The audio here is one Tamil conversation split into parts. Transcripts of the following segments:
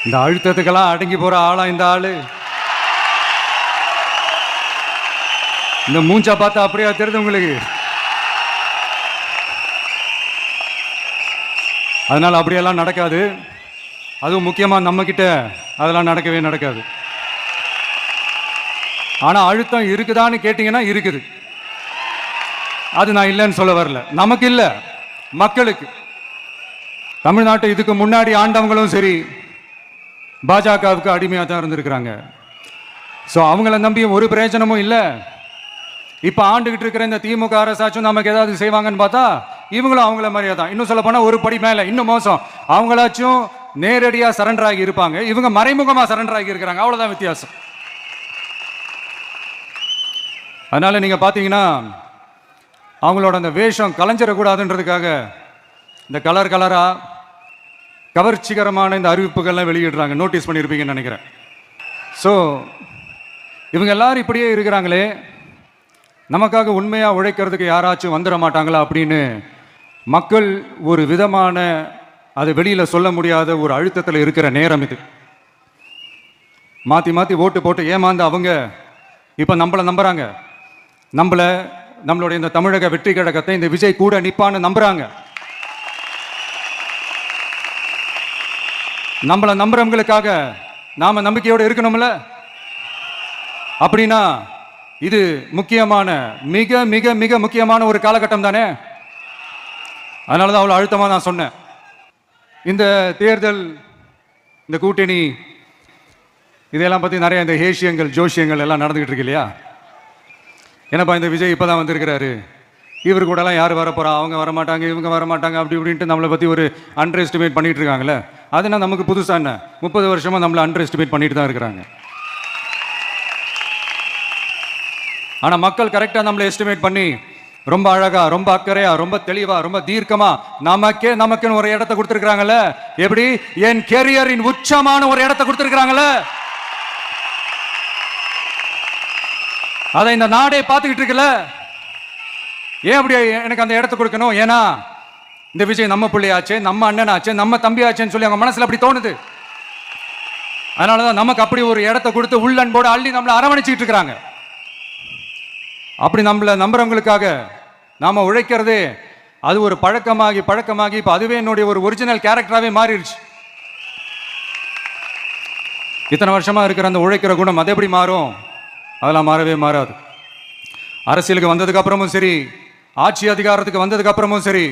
இந்த அழுத்தத்துக்கெல்லாம் அடங்கி போற ஆளா இந்த ஆளு? இந்த மூஞ்சா பார்த்தா அப்படியா தெரியுது உங்களுக்கு? அதனால அப்படியெல்லாம் நடக்காது. அதுவும் முக்கியமா நம்ம கிட்ட அதெல்லாம் நடக்கவே நடக்காது. ஆனா அழுத்தம் இருக்குதான்னு கேட்டீங்கன்னா இருக்குது. அது நான் இல்லைன்னு சொல்ல வரல. நமக்கு இல்ல, மக்களுக்கு. தமிழ்நாட்டை இதுக்கு முன்னாடி ஆண்டவங்களும் சரி பாஜகவுக்கு அடிமையாக தான் இருந்திருக்கிறாங்க. ஸோ அவங்கள நம்பி ஒரு பிரயோஜனமும் இல்லை. இப்போ ஆண்டுகிட்டு இருக்கிற இந்த திமுக அரசாச்சும் நமக்கு ஏதாவது செய்வாங்கன்னு பார்த்தா இவங்களும் அவங்கள மாதிரியே தான். இன்னும் சொல்ல போனால் ஒரு படி மேலே, இன்னும் மோசம். அவங்களாச்சும் நேரடியாக சரண்டர் ஆகி இருப்பாங்க, இவங்க மறைமுகமாக சரண்டர் ஆகி இருக்கிறாங்க. அவ்வளோதான் வித்தியாசம். அதனால நீங்கள் பார்த்தீங்கன்னா அவங்களோட அந்த வேஷம் கலைஞ்சிடக்கூடாதுன்றதுக்காக இந்த கலர் கலராக கவர்ச்சிகரமான இந்த அறிவிப்புகள்லாம் வெளியிடுறாங்க. நோட்டீஸ் பண்ணியிருப்பீங்கன்னு நினைக்கிறேன். ஸோ இவங்க எல்லாரும் இப்படியே இருக்கிறாங்களே, நமக்காக உண்மையாக உழைக்கிறதுக்கு யாராச்சும் வந்துட மாட்டாங்களா அப்படின்னு மக்கள் ஒரு விதமான அதை வெளியில் சொல்ல முடியாத ஒரு அழுத்தத்தில் இருக்கிற நேரம் இது. மாற்றி மாற்றி ஓட்டு போட்டு ஏமாந்து அவங்க இப்போ நம்மளை நம்புகிறாங்க. நம்மளுடைய இந்த தமிழக வெற்றி கழகத்தை இந்த விஜய் கூட நிற்பான்னு நம்புகிறாங்க. நம்மளை நம்புறவங்களுக்காக நாம நம்பிக்கையோடு இருக்கணும்ல. அப்படின்னா இது முக்கியமான, மிக மிக மிக முக்கியமான ஒரு காலகட்டம் தானே. அதனால தான் அவ்வளோ அழுத்தமாக நான் சொன்னேன். இந்த தேர்தல், இந்த கூட்டணி, இதெல்லாம் பற்றி நிறைய இந்த ஏசியங்கள் ஜோஷியங்கள் எல்லாம் நடந்துகிட்டு இருக்கு இல்லையா? என்னப்பா இந்த விஜய் இப்போ தான் வந்திருக்கிறாரு, இவர் கூடலாம் யார் வரப்போறா, அவங்க வரமாட்டாங்க, இவங்க வரமாட்டாங்க, அப்படி இப்படின்ட்டு நம்மளை பற்றி ஒரு அண்டர் எஸ்டிமேட் பண்ணிட்டு இருக்காங்களே. அதுனா நமக்கு புதுசாக என்ன? 30 வருஷமாக நம்மளை அண்டர் எஸ்டிமேட் பண்ணிட்டு தான் இருக்கிறாங்க. ஆனால் மக்கள் கரெக்டாக நம்மளை எஸ்டிமேட் பண்ணி ரொம்ப அழகா, ரொம்ப அக்கறையா, ரொம்ப தெளிவா, ரொம்ப தீர்க்கமா நமக்குன்னு ஒரு இடத்த கொடுத்துருக்காங்கல்ல. எப்படி? என் கேரியரின் உச்சமான ஒரு இடத்த கொடுத்துருக்காங்கல்ல. அதை இந்த நாடே பார்த்துக்கிட்டு இருக்குல்ல. ஏன் அப்படி எனக்கு அந்த இடத்த கொடுக்கணும்? ஏன்னா இந்த விஜய் நம்ம பிள்ளையாச்சே, நம்ம அண்ணனாச்சே, நம்ம தம்பியாச்சேன்னு சொல்லி அவங்க மனசுல அப்படி தோணுது. அதனாலதான் நமக்கு அப்படி ஒரு இடத்த கொடுத்து உள்ளன்போடு அள்ளி நம்மளை அரவணைச்சிட்டு இருக்கிறாங்க. அப்படி நம்மள நம்புறவங்களுக்காக நாம உழைக்கிறதே அது ஒரு பழக்கமாகி இப்ப அதுவே என்னுடைய ஒரு ஒரிஜினல் கேரக்டராகவே மாறிடுச்சு. இத்தனை வருஷமா இருக்கிற அந்த உழைக்கிற குணம் அது எப்படி மாறும்? அதெல்லாம் மாறவே மாறாது. அரசியலுக்கு வந்ததுக்கு அப்புறமும் சரி, ஆட்சி அதிகாரத்துக்கு வந்ததுக்கு அப்புறமும் சரி,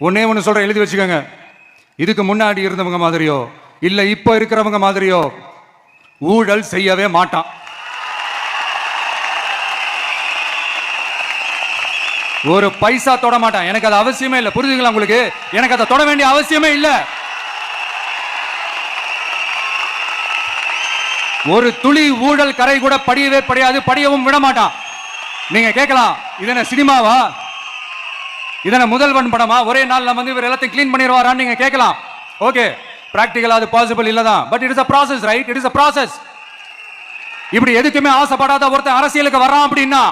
ஒன்னே ஒன்று சொல்ற, எழுதி வச்சுக்கோங்க. இதுக்கு முன்னாடி இருந்தவங்க மாதிரியோ இல்ல இப்போ இருக்கிறவங்க மாதிரியோ ஊழல் செய்யவே மாட்டான். ஒரு பைசா தொட மாட்டான். எனக்கு அது அவசியமே இல்லை. புரிஞ்சுங்களா உங்களுக்கு? எனக்கு அதை தொட வேண்டிய அவசியமே இல்லை. ஒரு துளி ஊழல் கரை கூட படியவே படியாது, படியவும் விட மாட்டான். நீங்க கேட்கலாம், இது என்ன சினிமாவா, இதன முதல்வன் படமா, ஒரே நாள்ல வந்து இவர் எல்லாத்தையும் கிளீன் பண்ணிடுவாரான்னு நீங்க கேட்கலாம். ஓகே, பிராக்டிகலா அது பாசிபிள் இல்லதான். But it is a process, right? It is a process. இப்படி எதுக்குமே ஆசைப்படாத ஒருத்தன் அரசியலுக்கு வர்றான் அப்படின்னா,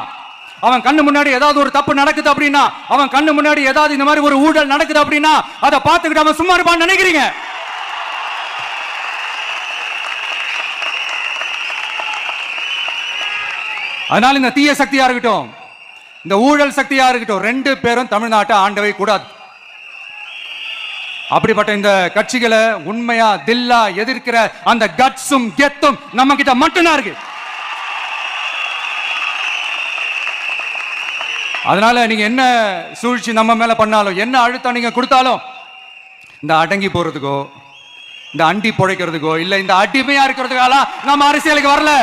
அவன் கண்ணு முன்னாடி ஏதாவது ஒரு தப்பு நடக்குது அப்படின்னா, அவன் கண்ணு முன்னாடி ஏதாவது இந்த மாதிரி ஒரு ஊழல் நடக்குது அப்படின்னா அதை பார்த்துக்கிட்டு அவன் சும்மா இருப்பான்னு நினைக்கிறீங்க? அதனால இந்த தீய சக்தியா இருக்கட்டும், இந்த ஊழல் சக்தியா இருக்கட்டும், ரெண்டு பேரும் தமிழ்நாட்டை ஆண்டவை கூடாது. அப்படிப்பட்ட இந்த கட்சிகளை உண்மையா தில்லா எதிர்க்கிற அந்த கட்ஸும் கெத்தும் நம்ம கிட்ட மட்டும்தான் இருக்கு. அதனால நீங்க என்ன சூழ்ச்சி நம்ம மேல பண்ணாலும், என்ன அழுத்தம் நீங்க கொடுத்தாலும், இந்த அடங்கி போறதுக்கோ, இந்த அண்டி புழைக்கிறதுக்கோ, இல்ல இந்த அடிமையா இருக்கிறதுக்கால நம்ம அரசியலுக்கு வரல.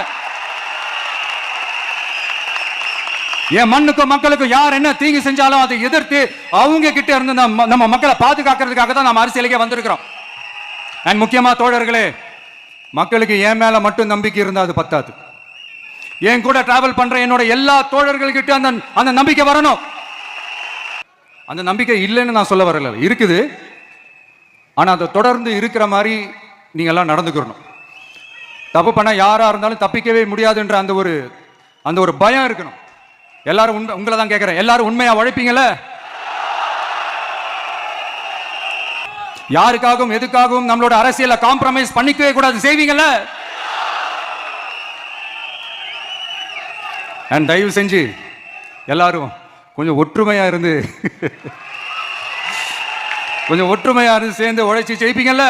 என் மண்ணுக்கும் மக்களுக்கும் யார் என்ன தீங்கு செஞ்சாலும் அதை எதிர்த்து அவங்க கிட்ட இருந்து நம்ம மக்களை பாதுகாக்கிறதுக்காக தான் நம்ம அரசியலுக்கே வந்திருக்கிறோம். அண்ட் முக்கியமா தோழர்களே, மக்களுக்கு என் மேல மட்டும் நம்பிக்கை இருந்தா அது பத்தாது. என் கூட டிராவல் பண்ற என்னோட எல்லா தோழர்கள்கிட்ட அந்த நம்பிக்கை வரணும். அந்த நம்பிக்கை இல்லைன்னு நான் சொல்ல வரல, இருக்குது. ஆனா அதை தொடர்ந்து இருக்கிற மாதிரி நீங்க எல்லாம் நடந்துக்கணும். தப்பு பண்ண யாரா இருந்தாலும் தப்பிக்கவே முடியாதுன்ற அந்த ஒரு பயம் இருக்கணும். எல்லாரும் உங்களை தான் கேட்கிறேன், எல்லாரும் உண்மையா உழைப்பீங்கல்ல? யாருக்காகவும் எதுக்காகவும் நம்மளோட அரசியல காம்ப்ரமைஸ் பண்ணிக்கவே கூடாது. செய்வீங்கல்ல? தயவு செஞ்சு எல்லாரும் கொஞ்சம் ஒற்றுமையா இருந்து சேர்ந்து உழைச்சி ஜெயிப்பீங்கல்ல?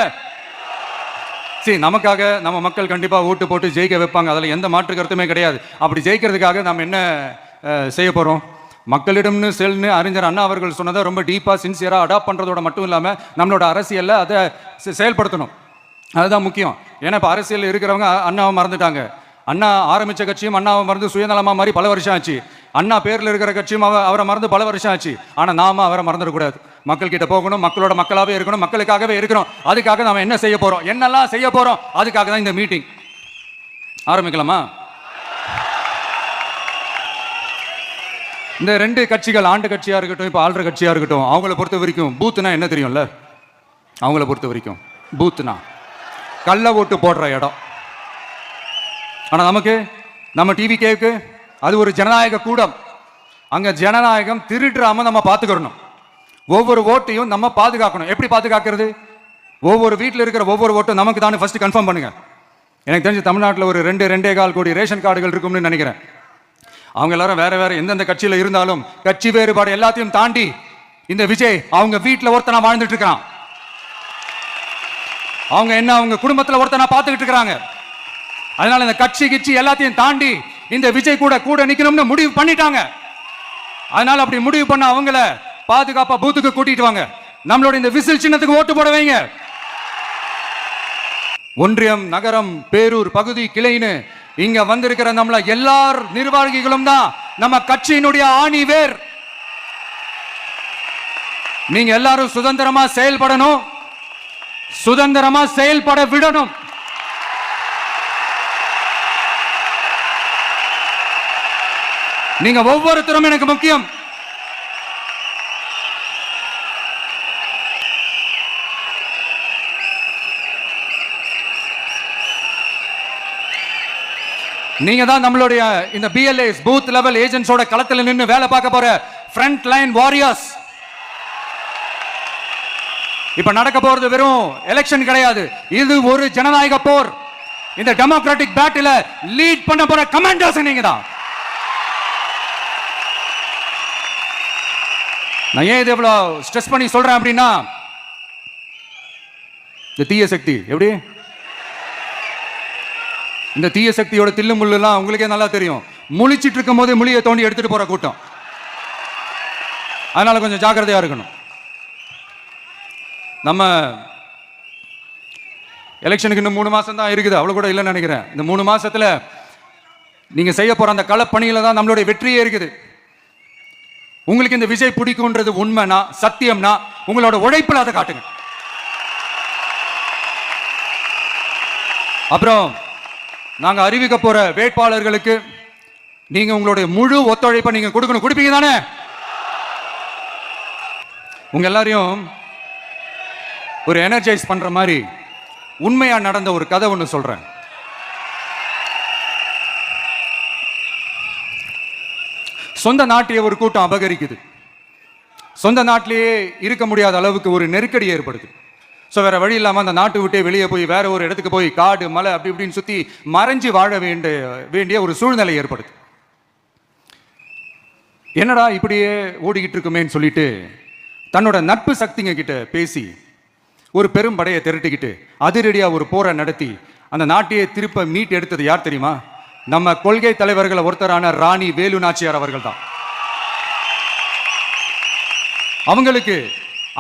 சரி, நமக்காக நம்ம மக்கள் கண்டிப்பா ஓட்டு போட்டு ஜெயிக்க வைப்பாங்க, அதுல எந்த மாற்று கருத்துமே கிடையாது. அப்படி ஜெயிக்கிறதுக்காக நம்ம என்ன செய்ய போறோம்? மக்களிடம்னு செல்னு அறிஞர் அண்ணா அவர்கள் சொன்னதை ரொம்ப டீப்பா சின்சியரா அடாப்ட் பண்றதோட மட்டும் இல்லாம நம்மளோட அரசியல்ல அதை செயல்படுத்தணும். அதுதான் முக்கியம். ஏன்னா இப்ப அரசியல் இருக்கிறவங்க அண்ணாவை மறந்துட்டாங்க. அண்ணா ஆரம்பிச்ச கட்சியும் அண்ணாவை மறந்து சுயநலமா மாதிரி பல வருஷம் ஆச்சு. அண்ணா பேர்ல இருக்கிற கட்சியும் அவரை மறந்து பல வருஷம் ஆச்சு. ஆனா நாம அவரை மறந்துடக்கூடாது. மக்கள் கிட்ட போகணும், மக்களோட மக்களாவே இருக்கணும், மக்களுக்காகவே இருக்கணும். அதுக்காக நாம என்ன செய்ய போறோம், என்னெல்லாம் செய்ய போறோம், அதுக்காக தான் இந்த மீட்டிங். ஆரம்பிக்கலாமா? இந்த ரெண்டு கட்சிகள், ஆண்டு கட்சியா இருக்கட்டும், இப்ப ஆள்ற கட்சியா இருக்கட்டும், அவங்கள பொறுத்த வரைக்கும் பூத்துனா என்ன தெரியும்ல? அவங்கள பொறுத்த வரைக்கும் பூத்துனா கள்ள ஓட்டு போடுற இடம். ஆனா நமக்கு, நம்ம டிவி கேக்கு அது ஒரு ஜனநாயக கூடம். அங்க ஜனநாயகம் திருடுறாம நம்ம பாத்துக்கணும். ஒவ்வொரு ஓட்டையும் நம்ம பாதுகாக்கணும். எப்படி பாதுகாக்கிறது? ஒவ்வொரு வீட்டில் இருக்கிற ஒவ்வொரு ஓட்டும் நமக்கு தானே ஃபர்ஸ்ட் கன்ஃபார்ம் பண்ணுங்க. எனக்கு தெரிஞ்ச தமிழ்நாட்டில் ஒரு 2.25 கோடி ரேஷன் கார்டுகள் இருக்கும்னு நினைக்கிறேன். அவங்க எல்லாரும் வேற வேற எந்தெந்த கட்சியில இருந்தாலும் கட்சி வேறுபாடு எல்லாத்தையும் தாண்டி இந்த விஜய் அவங்க வீட்டில் ஒருத்தனா வாழ்ந்துட்டு இருக்கான். அவங்க என்ன அவங்க குடும்பத்தில் ஒருத்தனா பார்த்துக்கிட்டு இருக்கிறாங்க. அதனால இந்த கட்சி கிச்சி எல்லாத்தையும் தாண்டி இந்த விஜய் கூட நிக்கணும்னு முடிவு பண்ணிட்டாங்க. அதனால அப்படி முடிவு பண்ண அவங்கள பாதுகாப்பா பூத்துக்கு கூட்டிட்டு வாங்க. நம்மளோட இந்த விசில் சின்னத்துக்கு ஓட்டு போட வைங்க. ஒன்றியம், நகரம், பேரூர், பகுதி, கிளைன்னு இங்க வந்திருக்கிற நம்மள எல்லார் நிர்வாகிகளும் தான் நம்ம கட்சியினுடைய ஆணி வேர். நீங்க எல்லாரும் சுதந்திரமா செயல்படணும், சுதந்திரமா செயல்பட விடணும். நீங்க ஒவ்வொருத்தரும் எனக்கு முக்கியம். நீங்க தான் நம்மளுடைய இந்த BLAs பூத் லெவல் ஏஜென்ட்ஸோட களத்துல நின்னு வேலை பார்க்க போற ஃப்ரண்ட் லைன் வாரியர்ஸ். இப்ப நடக்க போறது வெறும் எலெக்ஷன் கிடையாது, இது ஒரு ஜனநாயக போர். இந்த டெமோக்ராட்டிக் பேட்டில லீட் பண்ண போற கமாண்டர்ஸ் நீங்க தான். நான் ஏன் இது எவ்வளவு ஸ்ட்ரெஸ் பண்ணி சொல்றேன் அப்படின்னா, இந்த தீய சக்தி எப்படி, இந்த தீய சக்தியோட தில்லு முள்ளுலாம் உங்களுக்கே நல்லா தெரியும். முழிச்சிட்டு இருக்கும் போதே முழியை தோண்டி எடுத்துட்டு போற கூட்டம். அதனால கொஞ்சம் ஜாக்கிரதையா இருக்கணும். நம்ம எலெக்ஷனுக்கு இன்னும் 3 மாசம் தான் இருக்குது, அவ்வளவு கூட இல்லைன்னு நினைக்கிறேன். இந்த 3 மாசத்துல நீங்க செய்ய போற அந்த களப்பணியில தான் நம்மளுடைய வெற்றியே இருக்குது. உங்களுக்கு இந்த விஜய் பிடிக்கும்ன்றது உண்மைனா, சத்தியம்னா, உங்களோட உழைப்புல அதை காட்டுங்க. அப்புறம் நாங்க அறிவிக்க போற வேட்பாளர்களுக்கு நீங்க உங்களுடைய முழு ஒத்துழைப்பை நீங்க கொடுக்கணும். கொடுப்பீங்க தானே? உங்க எல்லாரையும் ஒரு எனர்ஜைஸ் பண்ற மாதிரி உண்மையா நடந்த ஒரு கதை ஒன்று சொல்றேன். சொந்த நாட்டையே ஒரு கூட்டம் அபகரிக்குது. சொந்த நாட்டிலேயே இருக்க முடியாத அளவுக்கு ஒரு நெருக்கடி ஏற்படுது. ஸோ வேற வழி இல்லாமல் அந்த நாட்டை விட்டே வெளியே போய் வேற ஒரு இடத்துக்கு போய் காடு மலை அப்படி இப்படின்னு சுற்றி மறைஞ்சு வாழ வேண்டிய ஒரு சூழ்நிலை ஏற்படுது. என்னடா இப்படியே ஓடிக்கிட்டு இருக்குமேன்னு சொல்லிட்டு தன்னோட நட்பு சக்திங்க கிட்ட பேசி ஒரு பெரும் படையை திரட்டிக்கிட்டு அதிரடியா ஒரு போரை நடத்தி அந்த நாட்டையே திருப்ப மீட் எடுத்தது யார் தெரியுமா? நம்ம கொள்கை தலைவர்களை ஒருத்தரான ராணி வேலு நாச்சியார் அவர்கள் தான். அவங்களுக்கு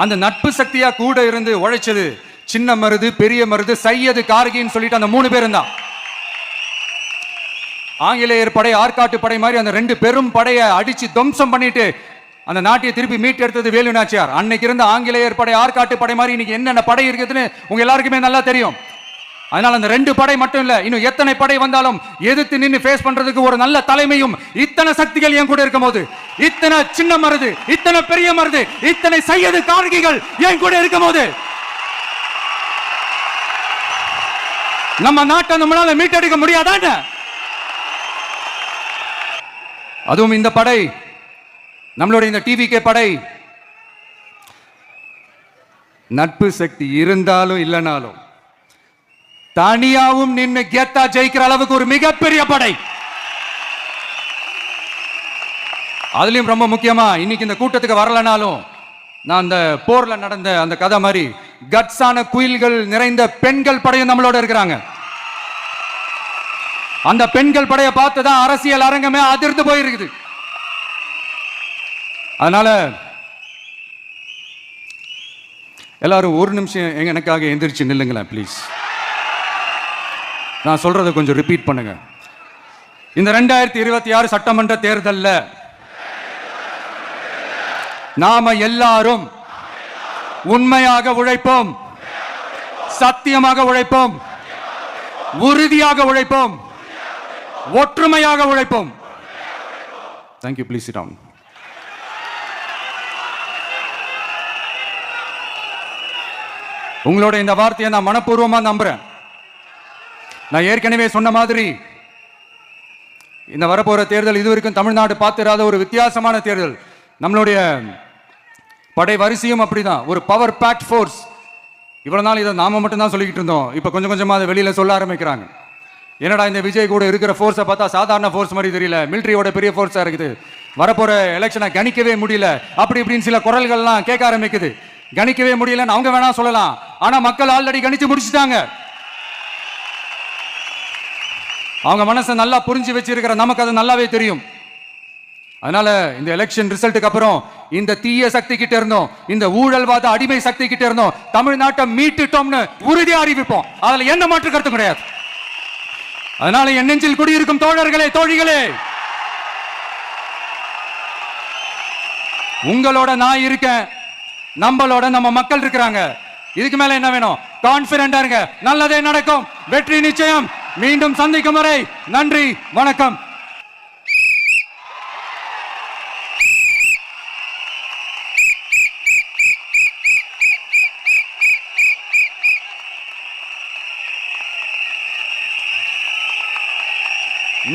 அந்த நட்பு சக்தியா கூட இருந்து உழைச்சது சின்ன மருது, பெரிய மருது, சையது, கார்கின்னு சொல்லிட்டு அந்த 3 பேரும் தான். ஆங்கிலேயர் படை, ஆற்காட்டு படை மாதிரி அந்த 2 பெரும் படையை அடிச்சு துவம்சம் பண்ணிட்டு அந்த நாட்டையை திருப்பி மீட்டு எடுத்தது வேலு நாச்சியார். அன்னைக்கு இருந்த ஆங்கிலேயர் படை, ஆற்காட்டு படை மாதிரி இன்னைக்கு என்னென்ன படை இருக்குதுன்னு உங்க எல்லாருக்குமே நல்லா தெரியும். அதனால அந்த 2 படை மட்டும் இல்ல, இன்னும் எத்தனை படை வந்தாலும் எதிர்த்து நின்று ஃபேஸ் பண்றதுக்கு ஒரு நல்ல தலைமையும் இத்தனை சக்திகள் என் கூட இருக்கும்போது, இத்தனை சின்ன மருது, இத்தனை பெரிய மருது, இத்தனை சையது கார்கிகள் என் கூட இருக்கும்போது நம்ம நாட்டை நம்மளால மீட்டெடுக்க முடியாதான? அதுவும் இந்த படை, நம்மளுடைய இந்த TVK படை நட்பு சக்தி இருந்தாலும் இல்லைனாலும் தனியாவும் நின்று கெத்தா ஜெயிக்கிற அளவுக்கு ஒரு மிகப்பெரிய படை. அதுலயும் ரொம்ப முக்கியமா இன்னைக்கு இந்த கூட்டத்துக்கு வரலனாலும் நான் அந்த போர்ல நடந்த அந்த கதை மாதிரி கட்ஸான குயில்கள் நிறைந்த பெண்கள் படையும் நம்மளோட இருக்கிறாங்க. அந்த பெண்கள் படையை பார்த்துதான் அரசியல் அரங்கமே அதிர்ந்து போயிருக்குது. அதனால எல்லாரும் ஒரு நிமிஷம் எனக்காக எந்திரிச்சு நில்லுங்களேன் ப்ளீஸ். நான் சொல்றதை கொஞ்சம் ரிப்பீட் பண்ணுங்க. இந்த 2026 சட்டமன்ற தேர்தல்ல நாம எல்லாரும் உண்மையாக உழைப்போம், சத்தியமாக உழைப்போம், உறுதியாக உழைப்போம், ஒற்றுமையாக உழைப்போம். தேங்க்யூ. Please sit down. உங்களோட இந்த வார்த்தையை நான் மனப்பூர்வமா நம்புறேன். நான் ஏற்கனவே சொன்ன மாதிரி இந்த வரப்போற தேர்தல் இதுவரைக்கும் தமிழ்நாடு பார்த்திராத ஒரு வித்தியாசமான தேர்தல். நம்மளுடைய படை வரிசையும் அப்படிதான், ஒரு பவர் பேக்ட் ஃபோர்ஸ். இவ்வளவு நாள் இதை நாம மட்டும் தான் சொல்லிக்கிட்டு இருந்தோம். இப்ப கொஞ்சம் கொஞ்சமா அதை வெளியில சொல்ல ஆரம்பிக்கிறாங்க. என்னடா இந்த விஜய் கூட இருக்கிற ஃபோர்ஸை பார்த்தா சாதாரண ஃபோர்ஸ் மாதிரி தெரியல, மிலிட்டரியோட பெரிய ஃபோர்ஸா இருக்குது, வரப்போற எலெக்ஷனை கணிக்கவே முடியல, அப்படி இப்படின்னு சில குரல்கள்லாம் கேட்க ஆரம்பிக்குது. கணிக்கவே முடியலன்னு அவங்க வேணா சொல்லலாம், ஆனா மக்கள் ஆல்ரெடி கணிச்சு முடிச்சுட்டாங்க. அவங்க மனசை நல்லா புரிஞ்சு வச்சிருக்கிற நமக்கு அது நல்லாவே தெரியும். அதனால இந்த எலெக்ஷன் ரிசல்ட்டுக்கு அப்புறம் இந்த தீய சக்தி கிட்ட இருந்தோம், இந்த ஊழல்வாத அடிமை சக்தி கிட்ட இருந்தோம், தமிழ்நாட்டை மீட்டுட்டோம்னு உறுதியா அறிவிப்போம். அதுல எந்த மாற்று கருத்து கிடையாது. அதனால என் நெஞ்சில் குடியிருக்கும் தோழர்களே, தோழிகளே, உங்களோட நான் இருக்கேன், நம்மளோட நம்ம மக்கள் இருக்கிறாங்க. இதுக்கு மேல என்ன வேணும்? கான்பிடென்டா இருங்க, நல்லதே நடக்கும், வெற்றி நிச்சயம். மீண்டும் சந்திக்கும் வரை நன்றி, வணக்கம்.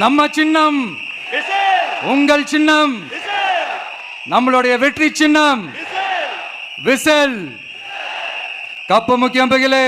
நம்ம சின்னம் உங்கள் சின்னம், நம்மளுடைய வெற்றி சின்னம் விசில். கப்பு முக்கியம் பகிலே.